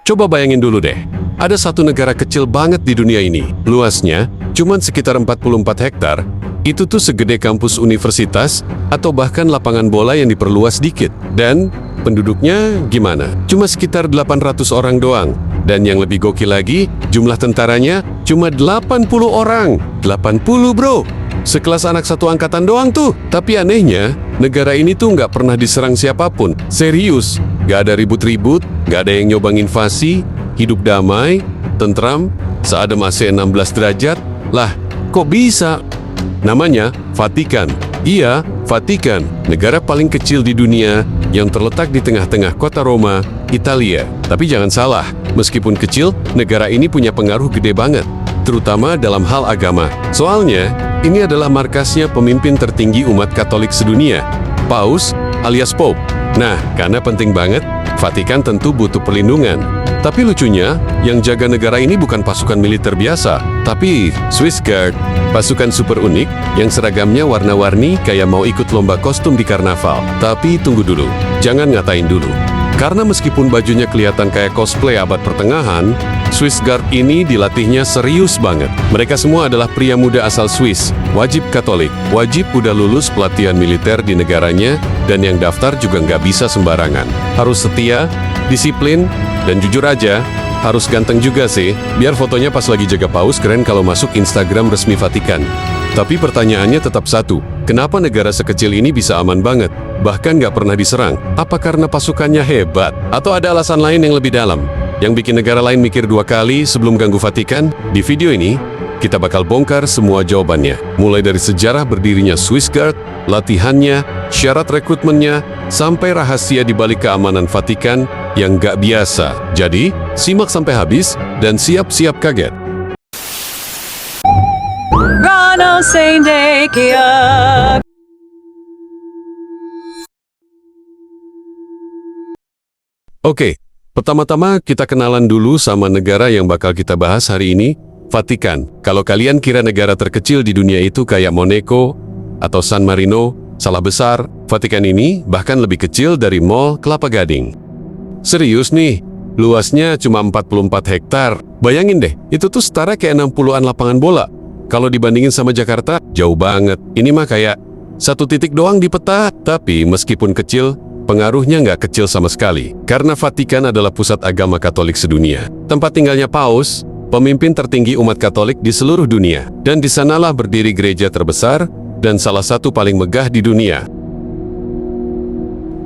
Coba bayangin dulu deh, ada satu negara kecil banget di dunia ini, luasnya cuman sekitar 44 hektar, itu tuh segede kampus universitas atau bahkan lapangan bola yang diperluas dikit. Dan penduduknya gimana? Cuma sekitar 800 orang doang. Dan yang lebih gokil lagi, jumlah tentaranya cuma 80 orang. 80 bro! Sekelas anak satu angkatan doang tuh. Tapi anehnya, negara ini tuh nggak pernah diserang siapapun. Serius, nggak ada ribut-ribut, nggak ada yang nyoba invasi, hidup damai, tentram, seadem AC 16 derajat. Lah, kok bisa? Namanya Vatikan. Iya, Vatikan, negara paling kecil di dunia yang terletak di tengah-tengah kota Roma, Italia. Tapi jangan salah, meskipun kecil, negara ini punya pengaruh gede banget, terutama dalam hal agama. Soalnya, ini adalah markasnya pemimpin tertinggi umat Katolik sedunia, Paus alias Pope. Nah, karena penting banget, Vatikan tentu butuh perlindungan. Tapi lucunya, yang jaga negara ini bukan pasukan militer biasa, tapi Swiss Guard, pasukan super unik yang seragamnya warna-warni kayak mau ikut lomba kostum di karnaval. Tapi tunggu dulu, jangan ngatain dulu. Karena meskipun bajunya kelihatan kayak cosplay abad pertengahan, Swiss Guard ini dilatihnya serius banget. Mereka semua adalah pria muda asal Swiss, wajib Katolik, wajib udah lulus pelatihan militer di negaranya, dan yang daftar juga nggak bisa sembarangan. Harus setia, disiplin, dan jujur aja, harus ganteng juga sih, biar fotonya pas lagi jaga paus keren kalau masuk Instagram resmi Vatikan. Tapi pertanyaannya tetap satu, kenapa negara sekecil ini bisa aman banget, bahkan nggak pernah diserang? Apa karena pasukannya hebat? Atau ada alasan lain yang lebih dalam, yang bikin negara lain mikir dua kali sebelum ganggu Vatikan? Di video ini, kita bakal bongkar semua jawabannya. Mulai dari sejarah berdirinya Swiss Guard, latihannya, syarat rekrutmennya, sampai rahasia di balik keamanan Vatikan yang nggak biasa. Jadi, simak sampai habis dan siap-siap kaget. Rano Sendekia. Oke, pertama-tama kita kenalan dulu sama negara yang bakal kita bahas hari ini, Vatikan. Kalau kalian kira negara terkecil di dunia itu kayak Monaco atau San Marino, salah besar. Vatikan ini bahkan lebih kecil dari Mall Kelapa Gading. Serius nih, luasnya cuma 44 hektar. Bayangin deh, itu tuh setara kayak 60-an lapangan bola. Kalau dibandingin sama Jakarta, jauh banget. Ini mah kayak satu titik doang di peta. Tapi meskipun kecil, pengaruhnya nggak kecil sama sekali. Karena Vatikan adalah pusat agama Katolik sedunia. Tempat tinggalnya Paus, pemimpin tertinggi umat Katolik di seluruh dunia. Dan di sanalah berdiri gereja terbesar dan salah satu paling megah di dunia.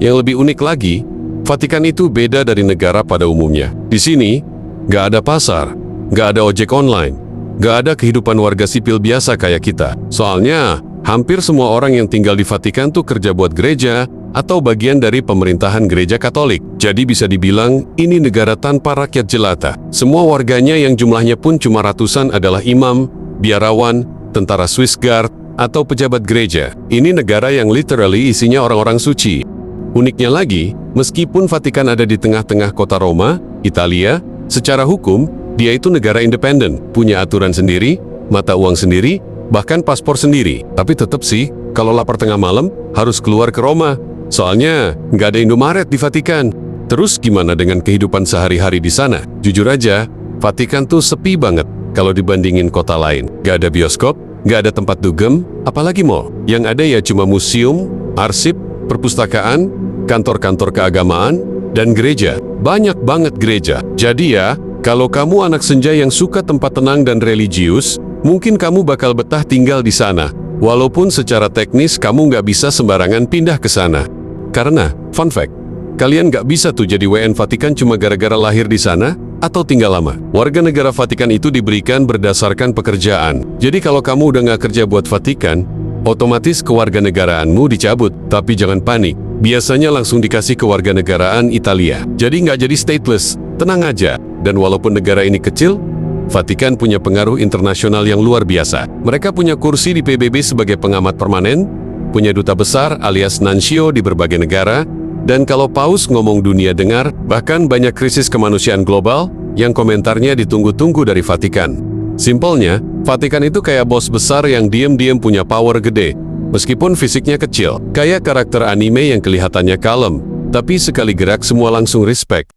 Yang lebih unik lagi, Vatikan itu beda dari negara pada umumnya. Di sini, nggak ada pasar, nggak ada ojek online, nggak ada kehidupan warga sipil biasa kayak kita. Soalnya, hampir semua orang yang tinggal di Vatikan tuh kerja buat gereja atau bagian dari pemerintahan gereja Katolik. Jadi bisa dibilang, ini negara tanpa rakyat jelata. Semua warganya yang jumlahnya pun cuma ratusan adalah imam, biarawan, tentara Swiss Guard, atau pejabat gereja. Ini negara yang literally isinya orang-orang suci. Uniknya lagi, meskipun Vatikan ada di tengah-tengah kota Roma, Italia, secara hukum, dia itu negara independen, punya aturan sendiri, mata uang sendiri, bahkan paspor sendiri. Tapi tetap sih, kalau lapar tengah malam, harus keluar ke Roma. Soalnya, nggak ada Indomaret di Vatikan. Terus gimana dengan kehidupan sehari-hari di sana? Jujur aja, Vatikan tuh sepi banget kalau dibandingin kota lain. Nggak ada bioskop, nggak ada tempat dugem, apalagi mall. Yang ada ya cuma museum, arsip, perpustakaan, kantor-kantor keagamaan, dan gereja. Banyak banget gereja. Jadi ya, kalau kamu anak senja yang suka tempat tenang dan religius, mungkin kamu bakal betah tinggal di sana. Walaupun secara teknis kamu nggak bisa sembarangan pindah ke sana. Karena, fun fact, kalian nggak bisa tuh jadi WN Vatikan cuma gara-gara lahir di sana atau tinggal lama. Warga negara Vatikan itu diberikan berdasarkan pekerjaan. Jadi kalau kamu udah nggak kerja buat Vatikan, otomatis kewarganegaraanmu dicabut. Tapi jangan panik, biasanya langsung dikasih kewarganegaraan Italia. Jadi nggak jadi stateless, tenang aja. Dan walaupun negara ini kecil, Vatikan punya pengaruh internasional yang luar biasa. Mereka punya kursi di PBB sebagai pengamat permanen, punya duta besar alias nuncio di berbagai negara, dan kalau Paus ngomong dunia dengar, bahkan banyak krisis kemanusiaan global yang komentarnya ditunggu-tunggu dari Vatikan. Simpelnya, Vatikan itu kayak bos besar yang diem-diem punya power gede, meskipun fisiknya kecil, kayak karakter anime yang kelihatannya kalem, tapi sekali gerak semua langsung respect.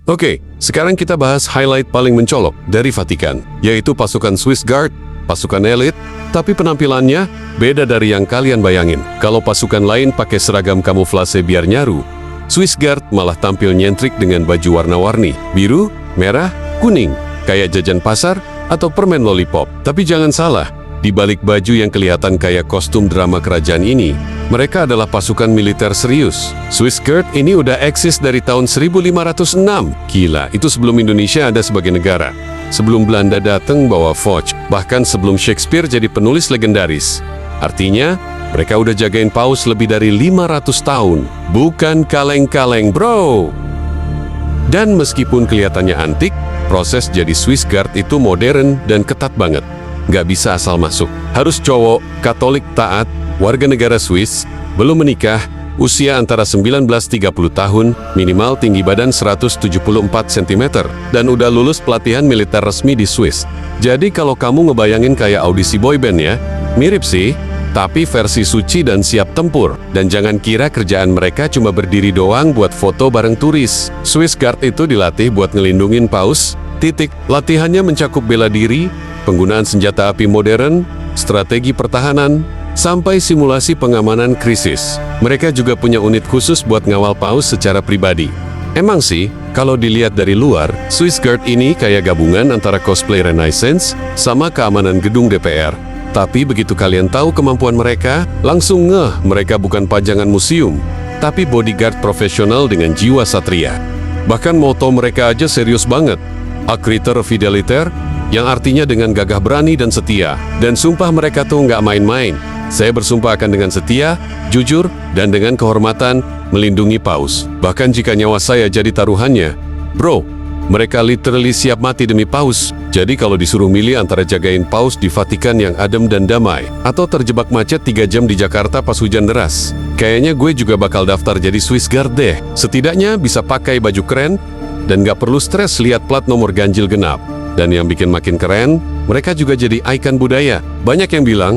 Oke, sekarang kita bahas highlight paling mencolok dari Vatikan, yaitu pasukan Swiss Guard, pasukan elit, tapi penampilannya beda dari yang kalian bayangin. Kalau pasukan lain pakai seragam kamuflase biar nyaru, Swiss Guard malah tampil nyentrik dengan baju warna-warni, biru, merah, kuning, kayak jajan pasar atau permen lollipop. Tapi jangan salah, di balik baju yang kelihatan kayak kostum drama kerajaan ini, mereka adalah pasukan militer serius. Swiss Guard ini udah eksis dari tahun 1506. Gila, itu sebelum Indonesia ada sebagai negara. Sebelum Belanda datang bawa Foch, bahkan sebelum Shakespeare jadi penulis legendaris. Artinya, mereka udah jagain paus lebih dari 500 tahun. Bukan kaleng-kaleng, bro! Dan meskipun kelihatannya antik, proses jadi Swiss Guard itu modern dan ketat banget. Nggak bisa asal masuk. Harus cowok, Katolik taat, warga negara Swiss, belum menikah, usia antara 19-30 tahun, minimal tinggi badan 174 cm, dan udah lulus pelatihan militer resmi di Swiss. Jadi kalau kamu ngebayangin kayak audisi boyband ya, mirip sih, tapi versi suci dan siap tempur. Dan jangan kira kerjaan mereka cuma berdiri doang buat foto bareng turis. Swiss Guard itu dilatih buat ngelindungin paus, titik. Latihannya mencakup bela diri, penggunaan senjata api modern, strategi pertahanan, sampai simulasi pengamanan krisis. Mereka juga punya unit khusus buat ngawal paus secara pribadi. Emang sih, kalau dilihat dari luar, Swiss Guard ini kayak gabungan antara cosplay Renaissance sama keamanan gedung DPR. Tapi begitu kalian tahu kemampuan mereka, langsung ngeh mereka bukan pajangan museum, tapi bodyguard profesional dengan jiwa satria. Bahkan moto mereka aja serius banget, Acriter Fideliter, yang artinya dengan gagah berani dan setia. Dan sumpah mereka tuh nggak main-main. Saya bersumpah akan dengan setia, jujur, dan dengan kehormatan melindungi paus. Bahkan jika nyawa saya jadi taruhannya, bro, mereka literally siap mati demi paus. Jadi kalau disuruh milih antara jagain paus di Vatikan yang adem dan damai, atau terjebak macet 3 jam di Jakarta pas hujan deras, kayaknya gue juga bakal daftar jadi Swiss Guard deh. Setidaknya bisa pakai baju keren, dan gak perlu stres lihat plat nomor ganjil genap. Dan yang bikin makin keren, mereka juga jadi ikon budaya. Banyak yang bilang,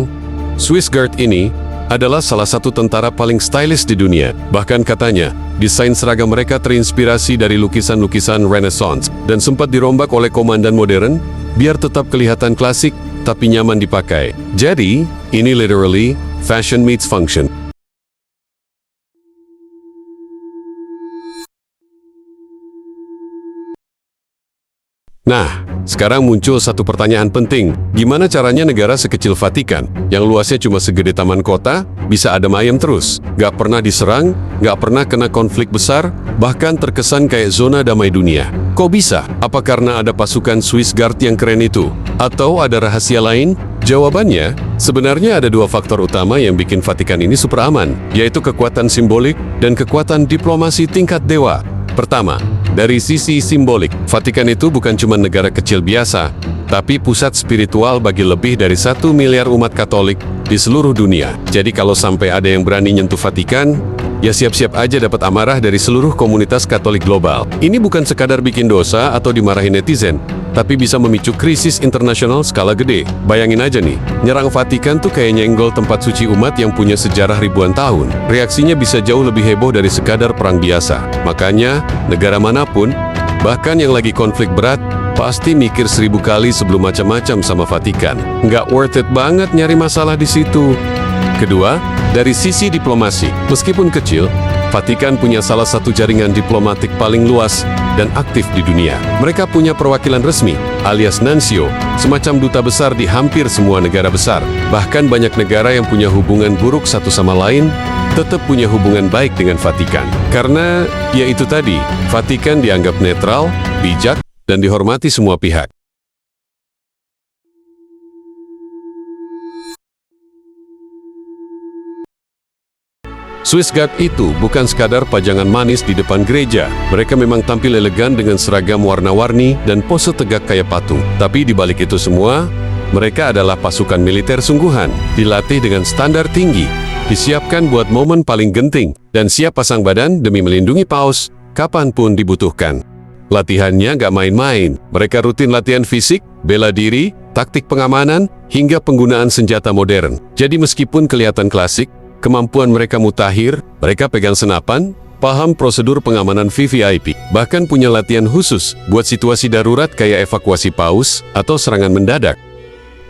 Swiss Guard ini adalah salah satu tentara paling stylish di dunia. Bahkan katanya, desain seragam mereka terinspirasi dari lukisan-lukisan Renaissance dan sempat dirombak oleh komandan modern biar tetap kelihatan klasik tapi nyaman dipakai. Jadi, ini literally fashion meets function. Nah, sekarang muncul satu pertanyaan penting. Gimana caranya negara sekecil Vatikan, yang luasnya cuma segede taman kota, bisa adem ayem terus? Gak pernah diserang, gak pernah kena konflik besar, bahkan terkesan kayak zona damai dunia. Kok bisa? Apa karena ada pasukan Swiss Guard yang keren itu? Atau ada rahasia lain? Jawabannya, sebenarnya ada 2 faktor utama yang bikin Vatikan ini super aman, yaitu kekuatan simbolik dan kekuatan diplomasi tingkat dewa. Pertama, dari sisi simbolik, Vatikan itu bukan cuma negara kecil biasa, tapi pusat spiritual bagi lebih dari 1 miliar umat Katolik di seluruh dunia. Jadi kalau sampai ada yang berani nyentuh Vatikan, ya siap-siap aja dapat amarah dari seluruh komunitas Katolik global. Ini bukan sekadar bikin dosa atau dimarahin netizen, tapi bisa memicu krisis internasional skala gede. Bayangin aja nih, nyerang Vatikan tuh kayak nyenggol tempat suci umat yang punya sejarah ribuan tahun. Reaksinya bisa jauh lebih heboh dari sekadar perang biasa. Makanya, negara manapun, bahkan yang lagi konflik berat, pasti mikir 1000 kali sebelum macam-macam sama Vatikan. Nggak worth it banget nyari masalah di situ. Kedua, dari sisi diplomasi, meskipun kecil, Vatikan punya salah satu jaringan diplomatik paling luas dan aktif di dunia. Mereka punya perwakilan resmi, alias nuncio, semacam duta besar di hampir semua negara besar. Bahkan banyak negara yang punya hubungan buruk satu sama lain, tetap punya hubungan baik dengan Vatikan. Karena, ya itu tadi, Vatikan dianggap netral, bijak, dan dihormati semua pihak. Swiss Guard itu bukan sekadar pajangan manis di depan gereja. Mereka memang tampil elegan dengan seragam warna-warni dan pose tegak kayak patung. Tapi di balik itu semua, mereka adalah pasukan militer sungguhan, dilatih dengan standar tinggi, disiapkan buat momen paling genting, dan siap pasang badan demi melindungi paus kapanpun dibutuhkan. Latihannya nggak main-main. Mereka rutin latihan fisik, bela diri, taktik pengamanan, hingga penggunaan senjata modern. Jadi meskipun kelihatan klasik, kemampuan mereka mutakhir, mereka pegang senapan, paham prosedur pengamanan VVIP, bahkan punya latihan khusus buat situasi darurat kayak evakuasi paus atau serangan mendadak.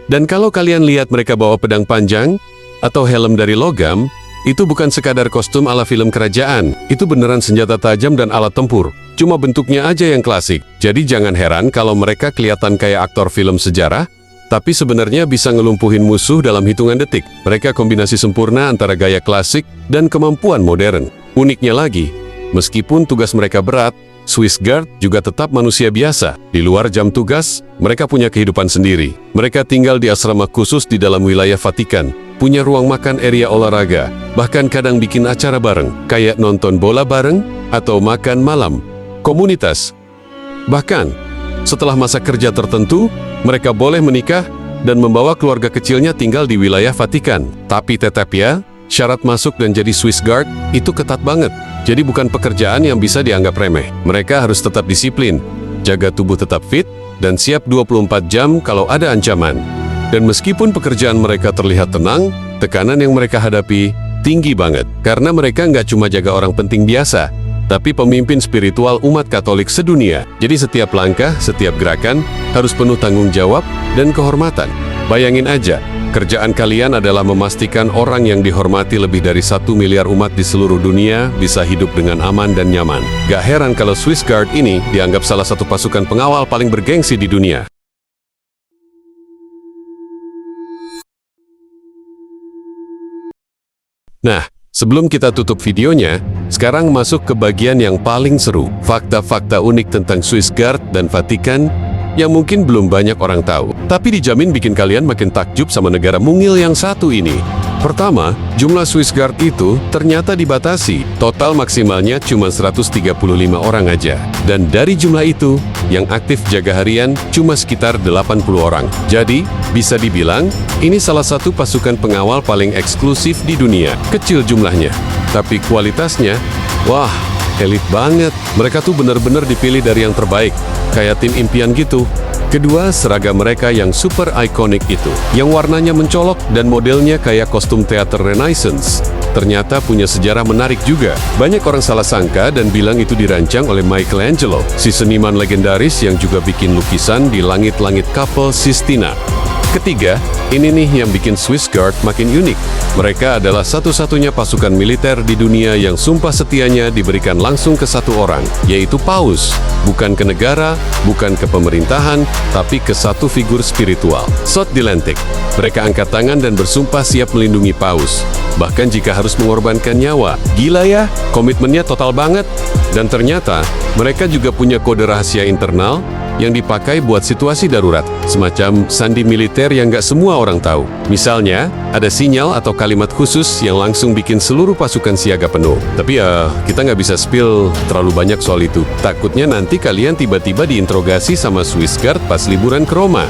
Dan kalau kalian lihat mereka bawa pedang panjang atau helm dari logam, itu bukan sekadar kostum ala film kerajaan, itu beneran senjata tajam dan alat tempur. Cuma bentuknya aja yang klasik. Jadi jangan heran kalau mereka kelihatan kayak aktor film sejarah, tapi sebenarnya bisa ngelumpuhin musuh dalam hitungan detik. Mereka kombinasi sempurna antara gaya klasik dan kemampuan modern. Uniknya lagi, meskipun tugas mereka berat, Swiss Guard juga tetap manusia biasa. Di luar jam tugas, mereka punya kehidupan sendiri. Mereka tinggal di asrama khusus di dalam wilayah Vatikan, punya ruang makan area olahraga, bahkan kadang bikin acara bareng, kayak nonton bola bareng atau makan malam komunitas. Bahkan, setelah masa kerja tertentu, mereka boleh menikah dan membawa keluarga kecilnya tinggal di wilayah Vatikan. Tapi tetap ya, syarat masuk dan jadi Swiss Guard itu ketat banget. Jadi bukan pekerjaan yang bisa dianggap remeh. Mereka harus tetap disiplin, jaga tubuh tetap fit, dan siap 24 jam kalau ada ancaman. Dan meskipun pekerjaan mereka terlihat tenang, tekanan yang mereka hadapi tinggi banget. Karena mereka nggak cuma jaga orang penting biasa, tapi pemimpin spiritual umat Katolik sedunia. Jadi setiap langkah, setiap gerakan harus penuh tanggung jawab dan kehormatan. Bayangin aja, kerjaan kalian adalah memastikan orang yang dihormati lebih dari 1 miliar umat di seluruh dunia bisa hidup dengan aman dan nyaman. Gak heran kalau Swiss Guard ini dianggap salah satu pasukan pengawal paling bergengsi di dunia. Nah, sebelum kita tutup videonya, sekarang masuk ke bagian yang paling seru. Fakta-fakta unik tentang Swiss Guard dan Vatikan yang mungkin belum banyak orang tahu. Tapi dijamin bikin kalian makin takjub sama negara mungil yang satu ini. Pertama, jumlah Swiss Guard itu ternyata dibatasi. Total maksimalnya cuma 135 orang aja. Dan dari jumlah itu, yang aktif jaga harian cuma sekitar 80 orang. Jadi, bisa dibilang, ini salah satu pasukan pengawal paling eksklusif di dunia. Kecil jumlahnya, tapi kualitasnya, wah, elit banget. Mereka tuh bener-bener dipilih dari yang terbaik, kayak tim impian gitu. Kedua, seragam mereka yang super ikonik itu, yang warnanya mencolok dan modelnya kayak kostum teater Renaissance, ternyata punya sejarah menarik juga. Banyak orang salah sangka dan bilang itu dirancang oleh Michelangelo, si seniman legendaris yang juga bikin lukisan di langit-langit Kapel Sistina. Ketiga, ini nih yang bikin Swiss Guard makin unik. Mereka adalah satu-satunya pasukan militer di dunia yang sumpah setianya diberikan langsung ke satu orang, yaitu Paus. Bukan ke negara, bukan ke pemerintahan, tapi ke satu figur spiritual. Sot dilantik. Mereka angkat tangan dan bersumpah siap melindungi Paus. Bahkan jika harus mengorbankan nyawa. Gila ya, komitmennya total banget. Dan ternyata, mereka juga punya kode rahasia internal yang dipakai buat situasi darurat, semacam sandi militer yang nggak semua orang tahu. Misalnya, ada sinyal atau kalimat khusus yang langsung bikin seluruh pasukan siaga penuh. Tapi ya, kita nggak bisa spill terlalu banyak soal itu. Takutnya nanti kalian tiba-tiba diinterogasi sama Swiss Guard pas liburan ke Roma.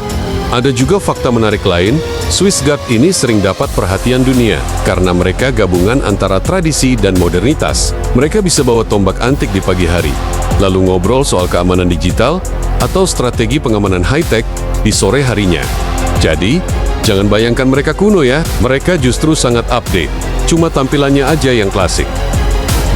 Ada juga fakta menarik lain, Swiss Guard ini sering dapat perhatian dunia, karena mereka gabungan antara tradisi dan modernitas. Mereka bisa bawa tombak antik di pagi hari, lalu ngobrol soal keamanan digital, atau strategi pengamanan high-tech di sore harinya. Jadi, jangan bayangkan mereka kuno ya, mereka justru sangat update, cuma tampilannya aja yang klasik.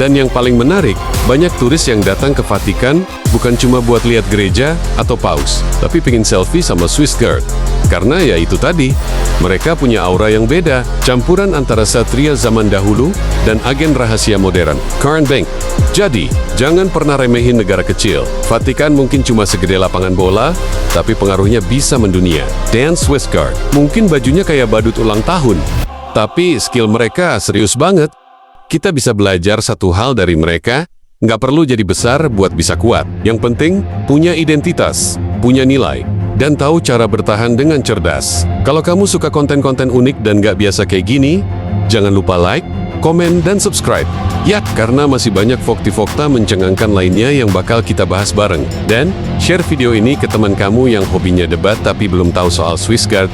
Dan yang paling menarik, banyak turis yang datang ke Vatikan bukan cuma buat lihat gereja atau paus, tapi pengen selfie sama Swiss Guard. Karena ya itu tadi, mereka punya aura yang beda, campuran antara satria zaman dahulu dan agen rahasia modern. Karen Bank. Jadi, jangan pernah remehin negara kecil. Vatikan mungkin cuma segede lapangan bola, tapi pengaruhnya bisa mendunia. Dan Swiss Guard, mungkin bajunya kayak badut ulang tahun, tapi skill mereka serius banget. Kita bisa belajar satu hal dari mereka, nggak perlu jadi besar buat bisa kuat. Yang penting, punya identitas, punya nilai, dan tahu cara bertahan dengan cerdas. Kalau kamu suka konten-konten unik dan nggak biasa kayak gini, jangan lupa like, komen, dan subscribe. Ya, karena masih banyak fakta-fakta mencengangkan lainnya yang bakal kita bahas bareng. Dan, share video ini ke teman kamu yang hobinya debat tapi belum tahu soal Swiss Guard.